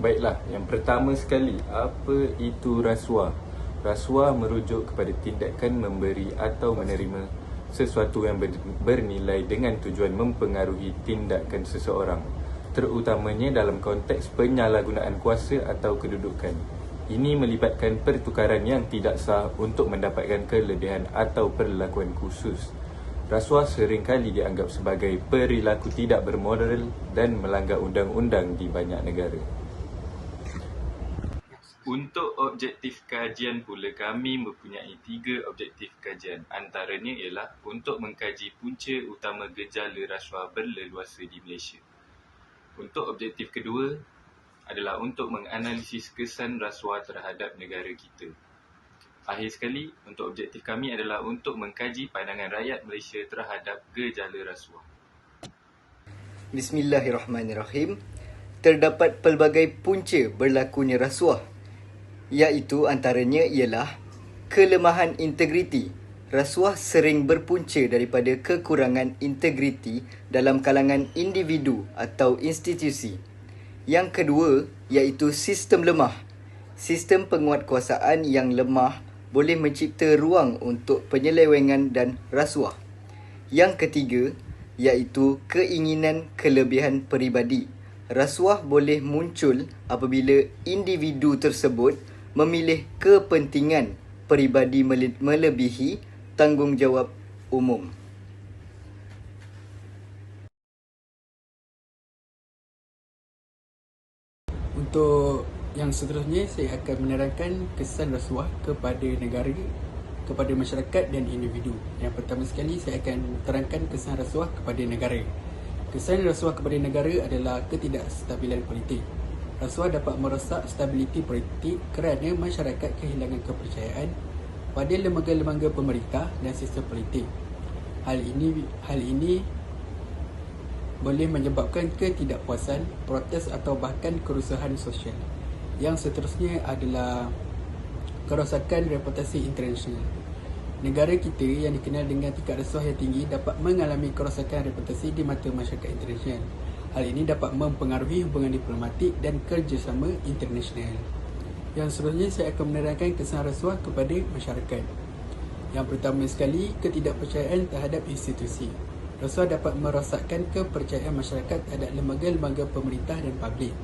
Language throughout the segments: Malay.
Baiklah, yang pertama sekali, apa itu rasuah? Rasuah merujuk kepada tindakan memberi atau menerima sesuatu yang bernilai dengan tujuan mempengaruhi tindakan seseorang, terutamanya dalam konteks penyalahgunaan kuasa atau kedudukan. Ini melibatkan pertukaran yang tidak sah untuk mendapatkan kelebihan atau perlakuan khusus. Rasuah seringkali dianggap sebagai perilaku tidak bermoral dan melanggar undang-undang di banyak negara. Untuk objektif kajian pula, kami mempunyai 3 objektif kajian. Antaranya ialah untuk mengkaji punca utama gejala rasuah berleluasa di Malaysia. Untuk objektif kedua adalah untuk menganalisis kesan rasuah terhadap negara kita. Akhir sekali, untuk objektif kami adalah untuk mengkaji pandangan rakyat Malaysia terhadap gejala rasuah. Bismillahirrahmanirrahim. Terdapat pelbagai punca berlakunya rasuah, iaitu antaranya ialah kelemahan integriti. Rasuah sering berpunca daripada kekurangan integriti dalam kalangan individu atau institusi. Yang kedua iaitu sistem lemah. Sistem penguatkuasaan yang lemah boleh mencipta ruang untuk penyelewengan dan rasuah. Yang ketiga iaitu keinginan kelebihan peribadi. Rasuah boleh muncul apabila individu tersebut memilih kepentingan peribadi melebihi tanggungjawab umum. Untuk yang seterusnya, saya akan menerangkan kesan rasuah kepada negara, kepada masyarakat dan individu. Yang pertama sekali, saya akan terangkan kesan rasuah kepada negara. Kesan rasuah kepada negara adalah ketidakstabilan politik. Rasuah dapat merosak stabiliti politik kerana masyarakat kehilangan kepercayaan pada lembaga-lembaga pemerintah dan sistem politik. Hal ini boleh menyebabkan ketidakpuasan, protes atau bahkan kerusuhan sosial. Yang seterusnya adalah kerosakan reputasi internasional. Negara kita yang dikenal dengan tingkat rasuah yang tinggi dapat mengalami kerosakan reputasi di mata masyarakat internasional. Hal ini dapat mempengaruhi hubungan diplomatik dan kerjasama internasional. Yang seterusnya, saya akan menerangkan kesan rasuah kepada masyarakat. Yang pertama sekali, ketidakpercayaan terhadap institusi. Rasuah dapat merosakkan kepercayaan masyarakat terhadap lembaga-lembaga pemerintah dan publik.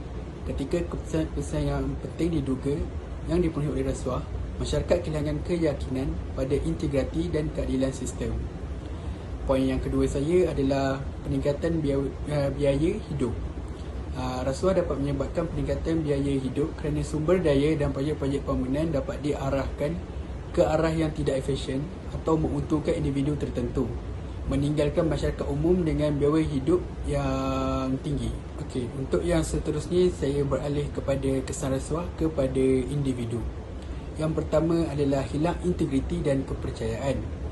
Ketika keputusan-keputusan yang penting diduga yang dipenuhi oleh rasuah, masyarakat kehilangan keyakinan pada integriti dan keadilan sistem. Poin yang kedua saya adalah peningkatan biaya hidup. Rasuah dapat menyebabkan peningkatan biaya hidup kerana sumber daya dan projek-projek pembangunan dapat diarahkan ke arah yang tidak efisien atau menguntungkan individu tertentu, meninggalkan masyarakat umum dengan biaya hidup yang tinggi. Okey, untuk yang seterusnya saya beralih kepada kesan rasuah kepada individu. Yang pertama adalah hilang integriti dan kepercayaan.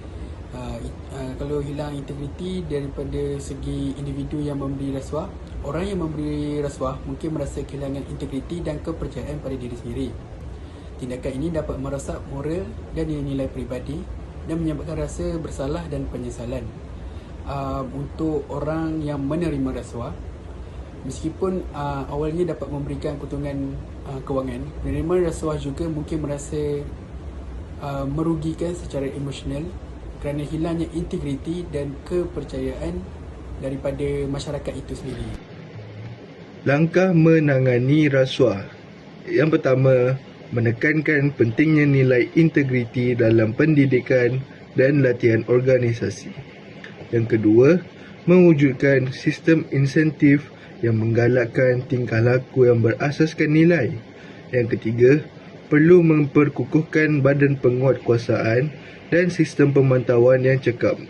Kalau hilang integriti daripada segi individu yang memberi rasuah, orang yang memberi rasuah mungkin merasa kehilangan integriti dan kepercayaan pada diri sendiri. Tindakan ini dapat merosak moral dan nilai peribadi dan menyebabkan rasa bersalah dan penyesalan. Untuk orang yang menerima rasuah, meskipun awalnya dapat memberikan keuntungan kewangan, penerima rasuah juga mungkin merasa merugikan secara emosional kerana hilangnya integriti dan kepercayaan daripada masyarakat itu sendiri. Langkah menangani rasuah. Yang pertama, menekankan pentingnya nilai integriti dalam pendidikan dan latihan organisasi. Yang kedua, mewujudkan sistem insentif yang menggalakkan tingkah laku yang berasaskan nilai. Yang ketiga, perlu memperkukuhkan badan penguatkuasaan dan sistem pemantauan yang cekap.